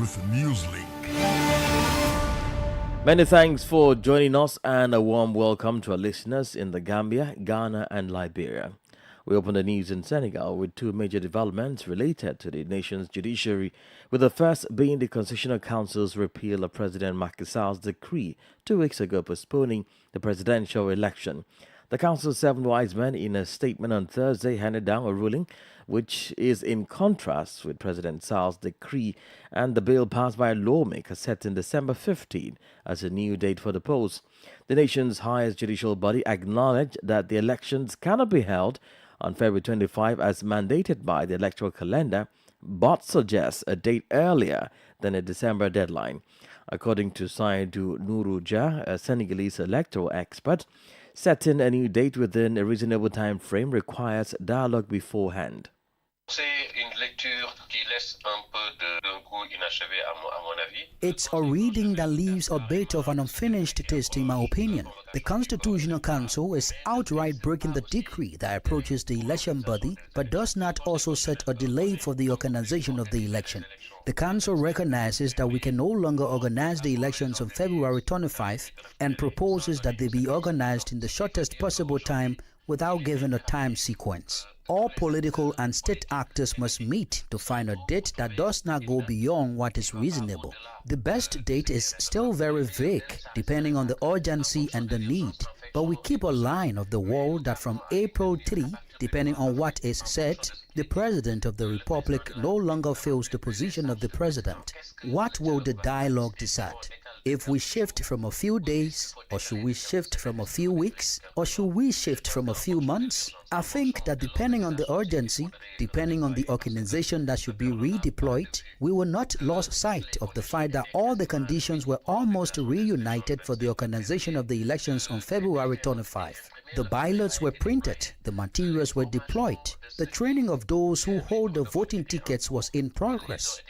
with Newslink. Many thanks for joining us and a warm welcome to our listeners in the Gambia, Ghana, and Liberia. We open the news in Senegal with two major developments related to the nation's judiciary, with the first being the Constitutional Council's repeal of President Macky Sall's decree 2 weeks ago postponing the presidential election. The Council's 7 wise men, in a statement on Thursday, handed down a ruling which is in contrast with President Sall's decree and the bill passed by a lawmaker set in December 15 as a new date for the polls. The nation's highest judicial body acknowledged that the elections cannot be held on February 25 as mandated by the electoral calendar, but suggests a date earlier than a December deadline. According to Saidou Nourouja, a Senegalese electoral expert, setting a new date within a reasonable time frame requires dialogue beforehand. It's a reading that leaves a bit of an unfinished taste in my opinion. The Constitutional Council is outright breaking the decree that approaches the election body, but does not also set a delay for the organization of the election. The Council recognizes that we can no longer organize the elections on February 25 and proposes that they be organized in the shortest possible time without giving a time sequence. All political and state actors must meet to find a date that does not go beyond what is reasonable. The best date is still very vague, depending on the urgency and the need. But we keep a line of the wall that from April 3, depending on what is said, the President of the Republic no longer fills the position of the President. What will the dialogue decide? If we shift from a few days, or should we shift from a few weeks, or should we shift from a few months? I think that depending on the urgency, depending on the organization that should be redeployed, we will not lose sight of the fact that all the conditions were almost reunited for the organization of the elections on February 25. The ballots were printed, the materials were deployed, the training of those who hold the voting tickets was in progress.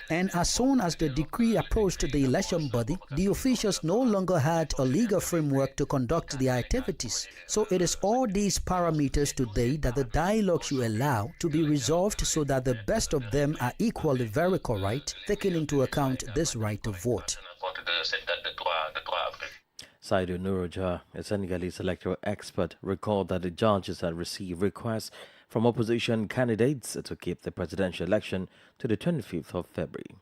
And as soon as the decree approached the election body, the officials no longer had a legal framework to conduct their activities. So it is all these parameters today that the dialogue should allow to be resolved so that the best of them are equally very correct, taking into account this right to vote. Saidou Nourouja, a Senegalese electoral expert, recalled that the judges had received requests from opposition candidates to keep the presidential election to the 25th of February.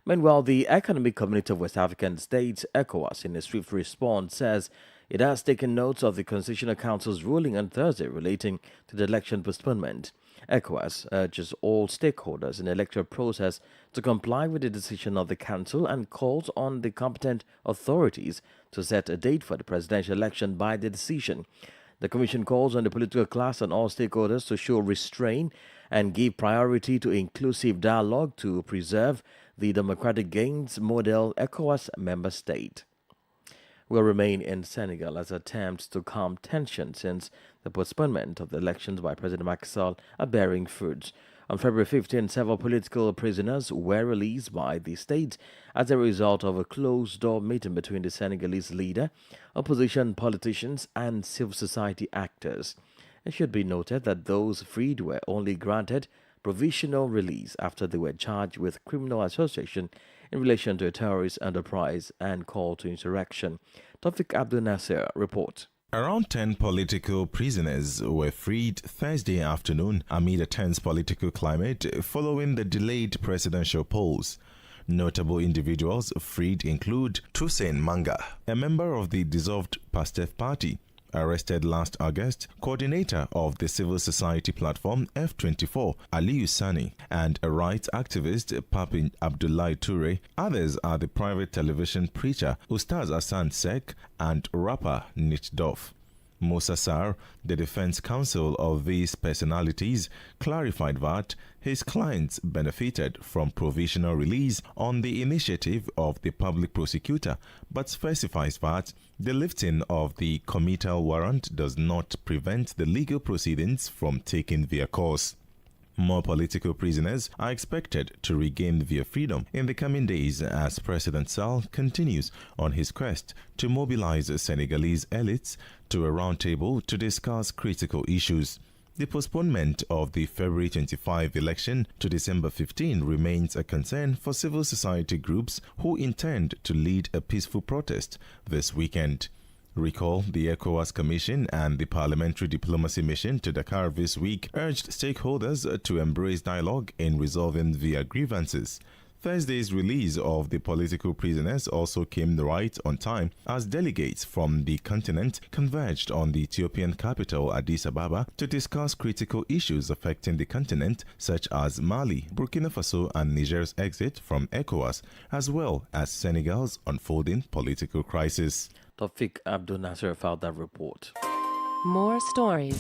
Meanwhile, the Economic Community of West African States, ECOWAS, in a swift response, says it has taken notes of the Constitutional Council's ruling on Thursday relating to the election postponement. ECOWAS urges all stakeholders in the electoral process to comply with the decision of the Council and calls on the competent authorities to set a date for the presidential election by the decision. The Commission calls on the political class and all stakeholders to show restraint and give priority to inclusive dialogue to preserve the democratic gains model ECOWAS member state. Will remain in Senegal as attempts to calm tension since the postponement of the elections by President Macky Sall are bearing fruit. On February 15, several political prisoners were released by the state as a result of a closed-door meeting between the Senegalese leader, opposition politicians, and civil society actors. It should be noted that those freed were only granted provisional release after they were charged with criminal association in relation to a terrorist enterprise and call to insurrection. Tawfiq Abdul Nasser reports. Around 10 political prisoners were freed Thursday afternoon amid a tense political climate following the delayed presidential polls. Notable individuals freed include Toussaint Manga, a member of the dissolved Pastef party, arrested last August, coordinator of the civil society platform F24, Aliyu Sani, and a rights activist, Papin Abdullahi Toure. Others are the private television preacher Ustaz Hassan Sek and rapper Nit Doff. Musa Sarr, the defense counsel of these personalities, clarified that his clients benefited from provisional release on the initiative of the public prosecutor, but specifies that the lifting of the committal warrant does not prevent the legal proceedings from taking their course. More political prisoners are expected to regain their freedom in the coming days as President Sall continues on his quest to mobilize Senegalese elites to a roundtable to discuss critical issues. The postponement of the February 25 election to December 15 remains a concern for civil society groups who intend to lead a peaceful protest this weekend. Recall, the ECOWAS Commission and the Parliamentary Diplomacy Mission to Dakar this week urged stakeholders to embrace dialogue in resolving their grievances. Thursday's release of the political prisoners also came right on time as delegates from the continent converged on the Ethiopian capital Addis Ababa to discuss critical issues affecting the continent such as Mali, Burkina Faso and Niger's exit from ECOWAS, as well as Senegal's unfolding political crisis. Tawfiq Abdul Nasser filed that report. More stories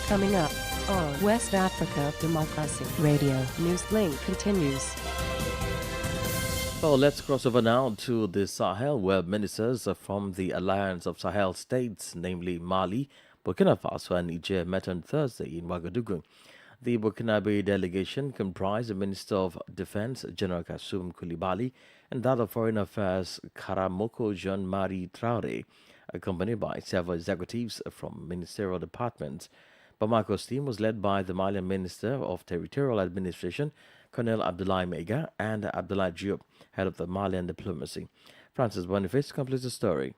coming up on West Africa Democracy Radio. Newslink continues. Well, let's cross over now to the Sahel, where ministers from the Alliance of Sahel States, namely Mali, Burkina Faso and Niger, met on Thursday in Ouagadougou. The Burkinabe delegation comprised the Minister of Defense, General Kassoum Koulibaly, and that of Foreign Affairs, Karamoko Jean-Marie Traoré, accompanied by several executives from ministerial departments. Bamako's team was led by the Malian Minister of Territorial Administration, Colonel Abdoulaye Mega, and Abdoulaye Diop, head of the Malian diplomacy. Francis Boniface completes the story.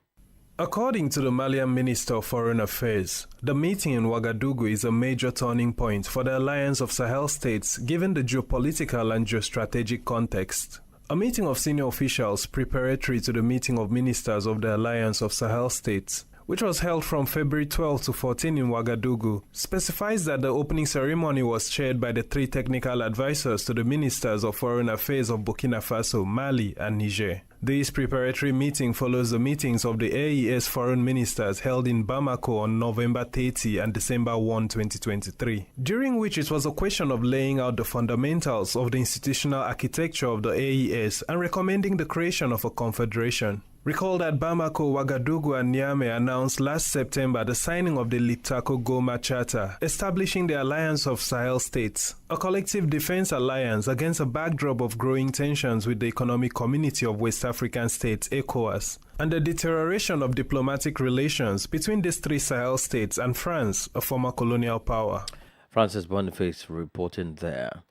According to the Malian Minister of Foreign Affairs, the meeting in Ouagadougou is a major turning point for the Alliance of Sahel States given the geopolitical and geostrategic context. A meeting of senior officials preparatory to the meeting of ministers of the Alliance of Sahel States, which was held from February 12 to 14 in Ouagadougou, specifies that the opening ceremony was chaired by the three technical advisors to the Ministers of Foreign Affairs of Burkina Faso, Mali, and Niger. This preparatory meeting follows the meetings of the AES foreign ministers held in Bamako on November 30 and December 1, 2023, during which it was a question of laying out the fundamentals of the institutional architecture of the AES and recommending the creation of a confederation. Recall that Bamako, Ouagadougou and Niamey announced last September the signing of the Liptako-Goma Charter, establishing the Alliance of Sahel States, a collective defense alliance against a backdrop of growing tensions with the Economic Community of West African States, ECOWAS, and the deterioration of diplomatic relations between these three Sahel states and France, a former colonial power. Francis Boniface reporting there.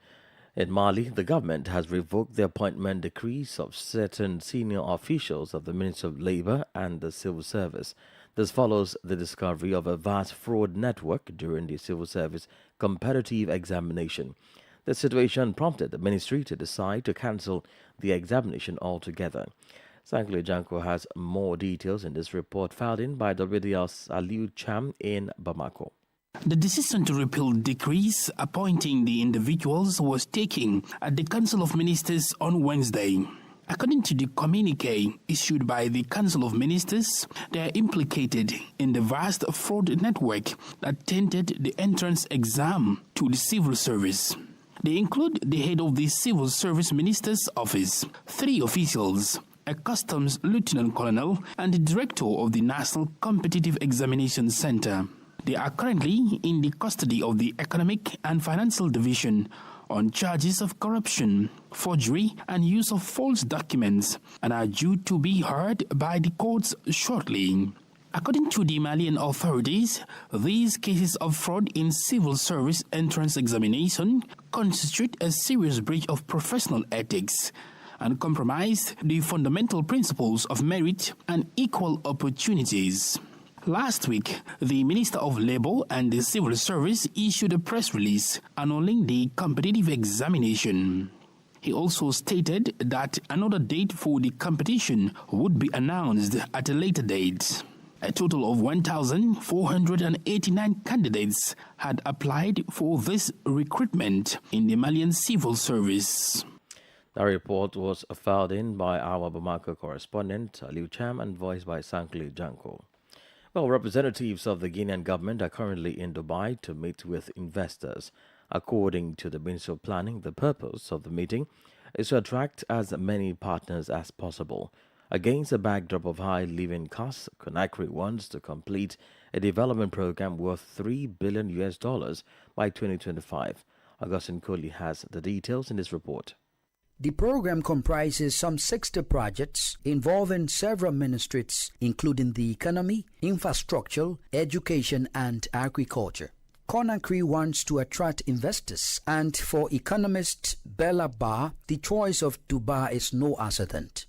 In Mali, the government has revoked the appointment decrees of certain senior officials of the Ministry of Labour and the Civil Service. This follows the discovery of a vast fraud network during the Civil Service competitive examination. The situation prompted the ministry to decide to cancel the examination altogether. Sankle Janko has more details in this report filed in by WADR's Aliu Cham in Bamako. The decision to repeal decrees appointing the individuals was taken at the Council of Ministers on Wednesday. According to the communique issued by the Council of Ministers, they are implicated in the vast fraud network that tainted the entrance exam to the civil service. They include the head of the Civil Service Minister's Office, 3 officials, a customs lieutenant colonel, and the director of the National Competitive Examination Center. They are currently in the custody of the Economic and Financial Division on charges of corruption, forgery, and use of false documents, and are due to be heard by the courts shortly. According to the Malian authorities, these cases of fraud in civil service entrance examination constitute a serious breach of professional ethics and compromise the fundamental principles of merit and equal opportunities. Last week, the Minister of Labour and the Civil Service issued a press release annulling the competitive examination. He also stated that another date for the competition would be announced at a later date. A total of 1,489 candidates had applied for this recruitment in the Malian Civil Service. The report was filed in by our Bamako correspondent, Liu Cham, and voiced by Sankle Janko. Well, representatives of the Guinean government are currently in Dubai to meet with investors. According to the Ministry of Planning, the purpose of the meeting is to attract as many partners as possible. Against a backdrop of high living costs, Conakry wants to complete a development program worth $3 billion by 2025. Augustine Kohli has the details in this report. The program comprises some 60 projects involving several ministries, including the economy, infrastructure, education, and agriculture. Conakry wants to attract investors, and for economist Bella Barr, the choice of Dubai is no accident.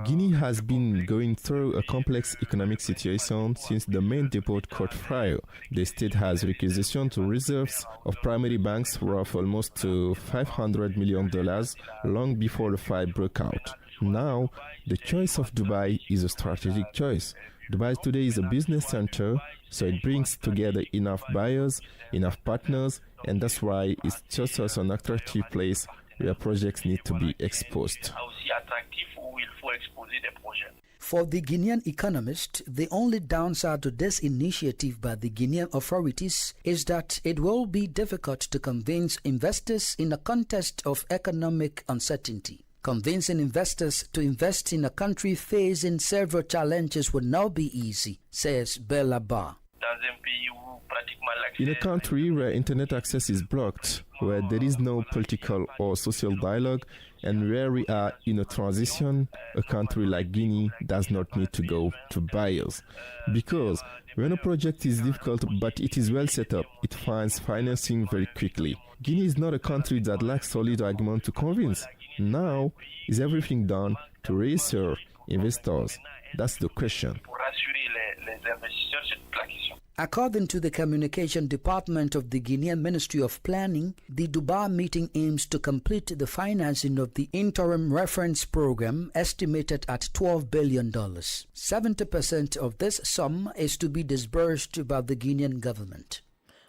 Guinea has been going through a complex economic situation since the main depot caught fire. The state has requisitioned to reserves of primary banks worth almost to $500 million long before the fire broke out. Now, the choice of Dubai is a strategic choice. Dubai today is a business center, so it brings together enough buyers, enough partners, and that's why it's just as an attractive place where projects need to be exposed. For the Guinean economist, the only downside to this initiative by the Guinean authorities is that it will be difficult to convince investors in a context of economic uncertainty. Convincing investors to invest in a country facing several challenges would not be easy, says Bella Barr. In a country where internet access is blocked, where there is no political or social dialogue, and where we are in a transition, a country like Guinea does not need to go to buyers. Because when a project is difficult but it is well set up, it finds financing very quickly. Guinea is not a country that lacks solid argument to convince. Now, is everything done to reassure investors? That's the question. According to the Communication Department of the Guinean Ministry of Planning, the Dubai meeting aims to complete the financing of the interim reference program estimated at $12 billion. 70% of this sum is to be disbursed by the Guinean government.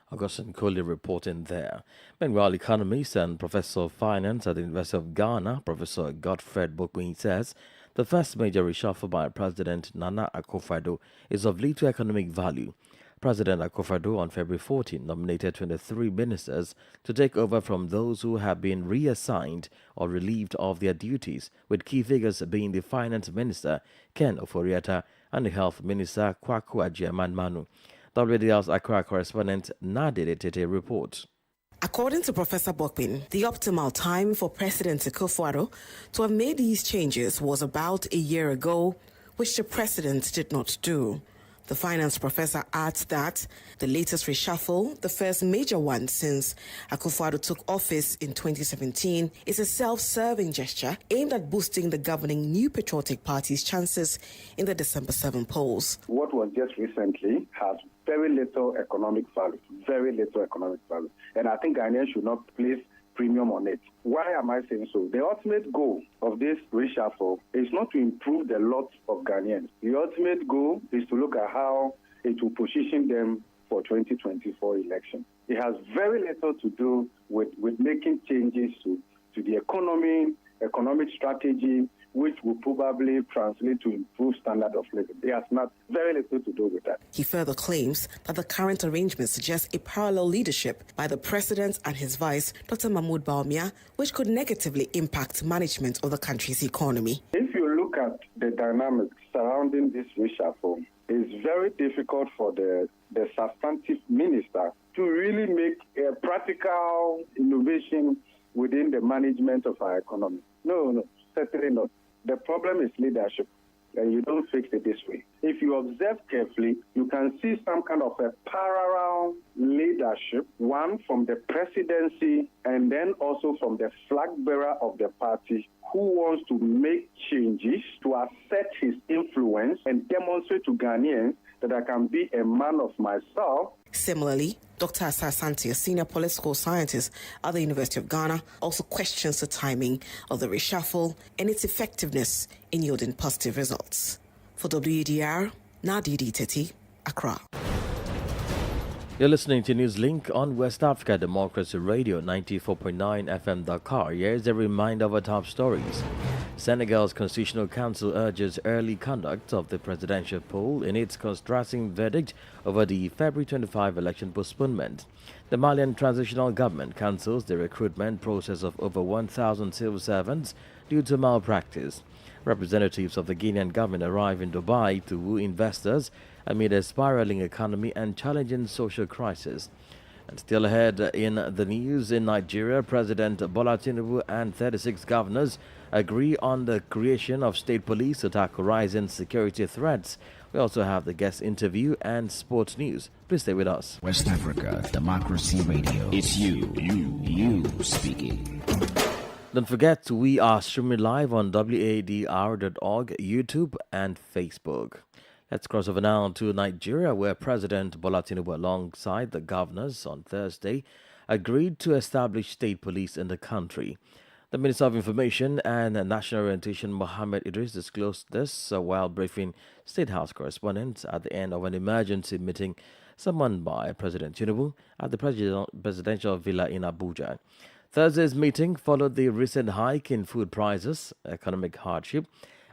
Augustine Coley reporting there. Meanwhile, economist and professor of finance at the University of Ghana, Professor Godfred Bokwin, says the first major reshuffle by President Nana Akufo-Addo is of little economic value. President Akufo-Addo on February 14 nominated 23 ministers to take over from those who have been reassigned or relieved of their duties, with key figures being the finance minister Ken Oforiatta and the health minister Kwaku Agyemang-Manu. WADR's Accra correspondent Nadine Tete reports. According to Professor Bokwin, the optimal time for President Akufo-Addo to have made these changes was about a year ago, which the president did not do. The finance professor adds that the latest reshuffle, the first major one since Akufo-Addo took office in 2017, is a self-serving gesture aimed at boosting the governing New Patriotic Party's chances in the December 7 polls. What was just recently has very little economic value, And I think Ghanaians should not place premium on it. Why am I saying so? The ultimate goal of this reshuffle is not to improve the lot of Ghanaians. The ultimate goal is to look at how it will position them for 2024 election. It has very little to do with making changes to the economic strategy, which will probably translate to improved standard of living. It has not very little to do with that. He further claims that the current arrangement suggests a parallel leadership by the president and his vice, Dr. Mahmoud Bawumia, which could negatively impact management of the country's economy. If you look at the dynamics surrounding this reshuffle, it's very difficult for the substantive minister to really make a practical innovation within the management of our economy. No, certainly not. The problem is leadership, and you don't fix it this way. If you observe carefully, you can see some kind of a parallel leadership, one from the presidency and then also from the flag bearer of the party, who wants to make changes to assert his influence and demonstrate to Ghanaians that I can be a man of myself. Similarly, Dr. Asante, a senior political scientist at the University of Ghana, also questions the timing of the reshuffle and its effectiveness in yielding positive results. For WADR, Nadine Tete, Accra. You're listening to Newslink on West Africa Democracy Radio 94.9 FM Dakar. Here's a reminder of our top stories. Senegal's Constitutional Council urges early conduct of the presidential poll in its contrasting verdict over the February 25 election postponement. The Malian Transitional Government cancels the recruitment process of over 1,000 civil servants due to malpractice. Representatives of the Guinean government arrive in Dubai to woo investors amid a spiraling economy and challenging social crisis. And still ahead in the news, in Nigeria, President Bola Tinubu and 36 governors agree on the creation of state police to tackle rising security threats We also have the guest interview and sports news. Please stay with us. West Africa Democracy Radio. It's you speaking. Don't forget, we are streaming live on WADR.org, YouTube, and Facebook. Let's cross over now to Nigeria, where President Bola Tinubu, alongside the governors on Thursday, agreed to establish state police in the country. The Minister of Information and National Orientation, Mohammed Idris, disclosed this while briefing State House correspondents at the end of an emergency meeting summoned by President Tinubu at the presidential villa in Abuja. Thursday's meeting followed the recent hike in food prices, economic hardship,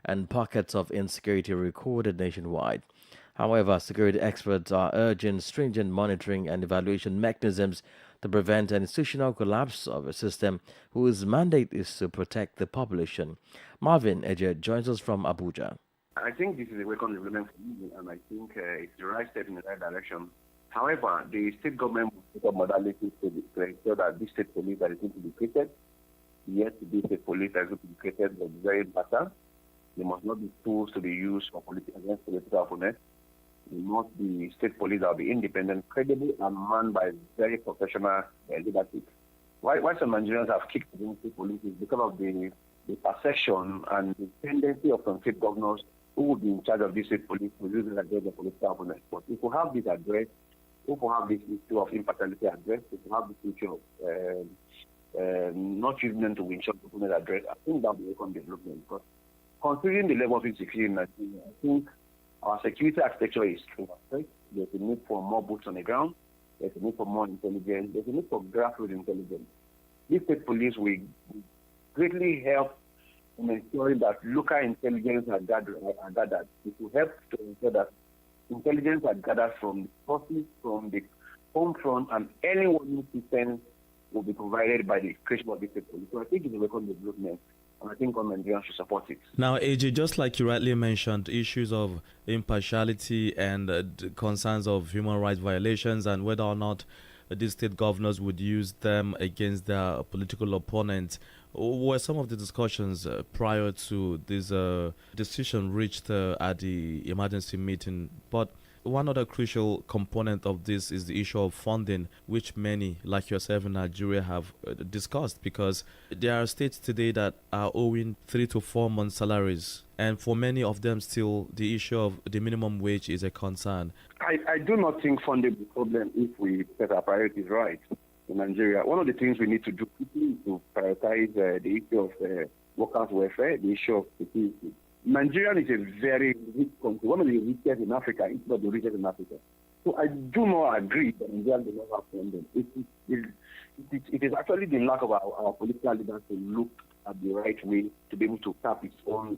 and pockets of insecurity recorded nationwide. However, security experts are urging stringent monitoring and evaluation mechanisms to prevent an institutional collapse of a system whose mandate is to protect the population. Marvin Eje joins us from Abuja. I think this is a welcome development for me, and I think it's the right step in the right direction. However, the state government will take up modalities to ensure that this state police that is going to be created, yes, the state police that is going to be created will be very better. They must not be tools to be used for against political opponents. They must be state police that will be independent, credible, and manned by very professional leadership. Why some Nigerians have kicked against state police is because of the perception and the tendency of some state governors who will be in charge of this state police to use it against the political opponents. But if we have this addressed, if we have this issue of impartiality addressed, if we have this issue of not using them to ensure the opponent addressed, I think that will be a welcome development. Because considering the level of insecurity in Nigeria, I think our security architecture is strong. Right? There's a need for more boots on the ground. There's a need for more intelligence. There's a need for grassroots intelligence. This state police will greatly help in ensuring that local intelligence are gathered. It will help to ensure that intelligence are gathered from the sources, from the home front, and any warning system will be provided by the creation of this state police. So I think it's a welcome development. And I think all Nigerians should support it. Now, AJ, just like you rightly mentioned, issues of impartiality and concerns of human rights violations and whether or not these state governors would use them against their political opponents were some of the discussions prior to this decision reached at the emergency meeting. But one other crucial component of this is the issue of funding, which many, like yourself in Nigeria, have discussed, because there are states today that are owing 3 to 4 months' salaries. And for many of them still, the issue of the minimum wage is a concern. I do not think funding is the problem if we set our priorities right in Nigeria. One of the things we need to do quickly is to prioritize the issue of workers' welfare, the issue of security. Nigeria is a very rich country, one of the richest in Africa, if not the richest in Africa. So I do not agree that Nigeria does not have funding. It is actually the lack of our political leaders to look at the right way to be able to tap its own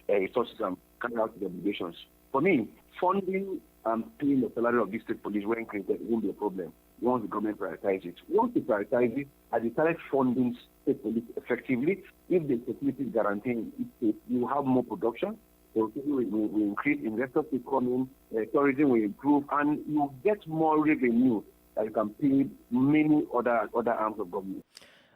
resources and carry out its obligations. For me, funding and paying the salary of this state police when created won't be a problem once the government prioritizes it. Once they prioritize it, and they start funding state police effectively, if the security is guaranteed, you have more production, so will increase, investors will come in, tourism will improve, and you get more revenue that you can pay many other arms of government.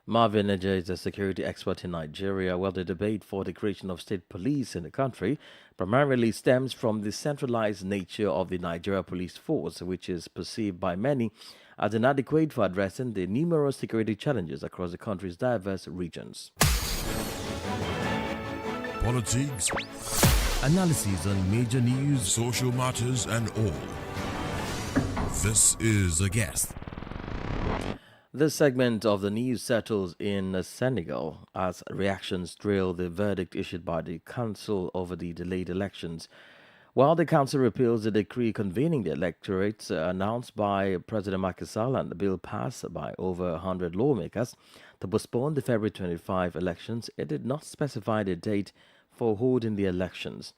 Marvin Eje is a security expert in Nigeria. Well, the debate for the creation of state police in the country primarily stems from the centralized nature of the Nigeria police force, which is perceived by many as inadequate for addressing the numerous security challenges across the country's diverse regions. Politics, analysis on major news, social matters, and all. This is A Guest. This segment of the news settles in Senegal as reactions trail the verdict issued by the council over the delayed elections. While the council repeals the decree convening the electorates announced by President Macky Sall and the bill passed by over 100 lawmakers to postpone the February 25 elections, it did not specify the date for holding the elections.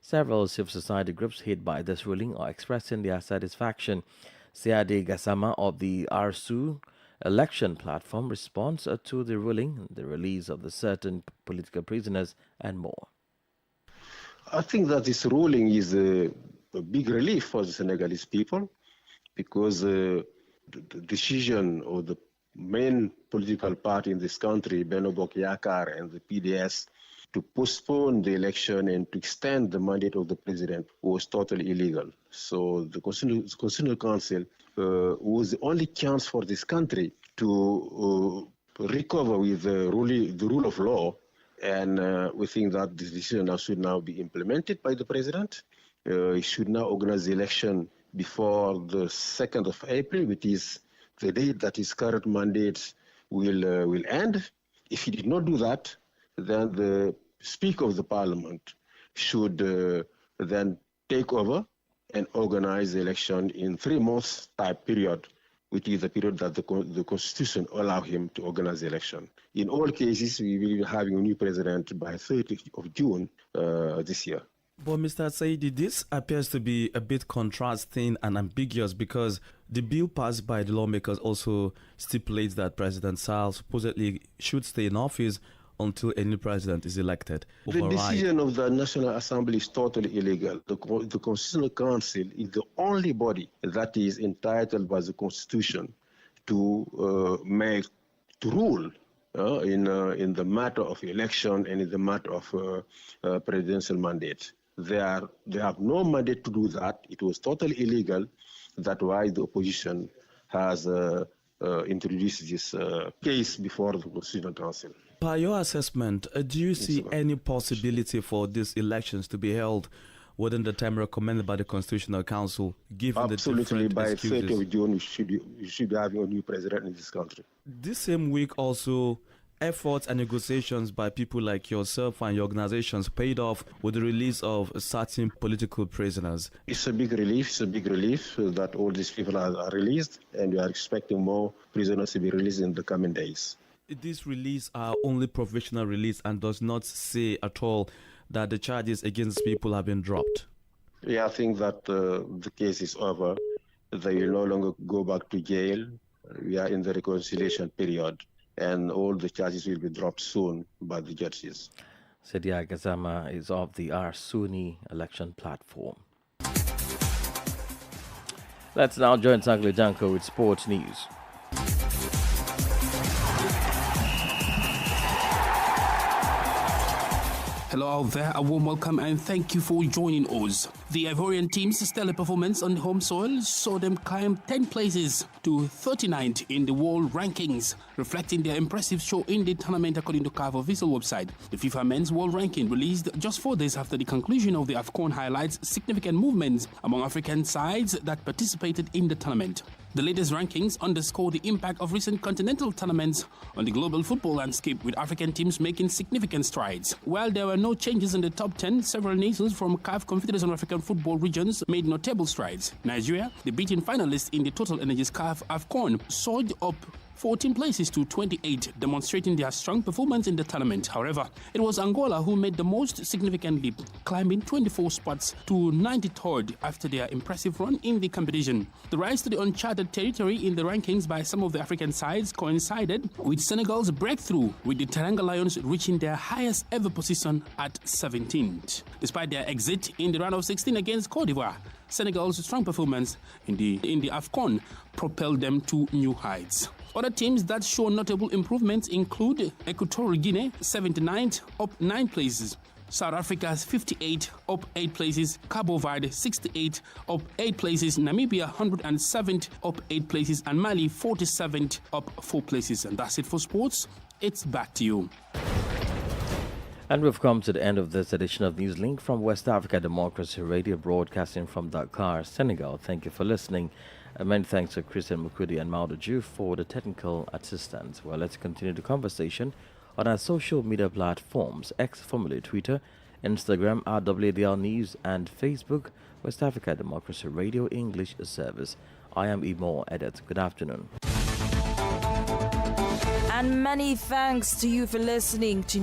Several civil society groups hit by this ruling are expressing their satisfaction. Siade Gassama of the ARSU election platform responds to the ruling, the release of the certain political prisoners, and more. I think that this ruling is a big relief for the Senegalese people, because the decision of the main political party in this country, Benno Bokk Yakaar and the PDS, to postpone the election and to extend the mandate of the president was totally illegal. So the Constitutional Council was the only chance for this country to recover with the rule of law, and we think that this decision should now be implemented by the president. He should now organize the election before the 2nd of April, which is the date that his current mandate will end. If he did not do that, then the Speaker of the Parliament should then take over and organize the election in 3 months type period, which is the period that the Constitution allow him to organize the election. In all cases, we will be having a new president by 30th of June this year. But Mr. Saidi, this appears to be a bit contrasting and ambiguous because the bill passed by the lawmakers also stipulates that President Sall supposedly should stay in office until a new president is elected. The decision of the National Assembly is totally illegal. The Constitutional Council is the only body that is entitled by the Constitution to rule in the matter of election and in the matter of presidential mandate. They have no mandate to do that. It was totally illegal. That's why the opposition has introduced this case before the Constitutional Council. By your assessment, do you see any possibility for these elections to be held within the time recommended by the Constitutional Council, given Absolutely, the different by excuses? 30th of June, we should be having a new president in this country. This same week also, efforts and negotiations by people like yourself and your organizations paid off with the release of certain political prisoners. It's a big relief. It's a big relief that all these people are released, and we are expecting more prisoners to be released in the coming days. These release are only provisional release and does not say at all that the charges against people have been dropped. Yeah, I think that the case is over. They will no longer go back to jail. We are in the reconciliation period, and all the charges will be dropped soon by the judges. Sedia Gazama is of the Sunni election platform. Let's now join Sangle Janko with sports news. Hello out there, a warm welcome and thank you for joining us. The Ivorian team's stellar performance on home soil saw them climb 10 places to 39th in the world rankings, reflecting their impressive show in the tournament according to CAF official website. The FIFA Men's World Ranking, released just 4 days after the conclusion of the AFCON, highlights significant movements among African sides that participated in the tournament. The latest rankings underscore the impact of recent continental tournaments on the global football landscape, with African teams making significant strides. While there were no changes in the top 10, several nations from CAF Confederation of African Football regions made notable strides. Nigeria, the beating finalist in the Total Energies CAF AFCON, soared up 14 places to 28, demonstrating their strong performance in the tournament. However, it was Angola who made the most significant leap, climbing 24 spots to 93rd after their impressive run in the competition. The rise to the uncharted territory in the rankings by some of the African sides coincided with Senegal's breakthrough, with the Teranga Lions reaching their highest ever position at 17th. Despite their exit in the round of 16 against Cote d'Ivoire, Senegal's strong performance in the AFCON propelled them to new heights. Other teams that show notable improvements include Equatorial Guinea, 79th, up 9 places. South Africa, 58, up 8 places. Cabo Verde, 68, up 8 places. Namibia, 107th, up 8 places. And Mali, 47th, up 4 places. And that's it for sports. It's back to you. And we've come to the end of this edition of Newslink from West Africa Democracy Radio, broadcasting from Dakar, Senegal. Thank you for listening. And many thanks to Christian Mukudi and Maudo Ju for the technical assistance. Well, let's continue the conversation on our social media platforms, X, formerly Twitter, Instagram, WADR News, and Facebook, West Africa Democracy Radio English Service. I am Emo Edit. Good afternoon. And many thanks to you for listening to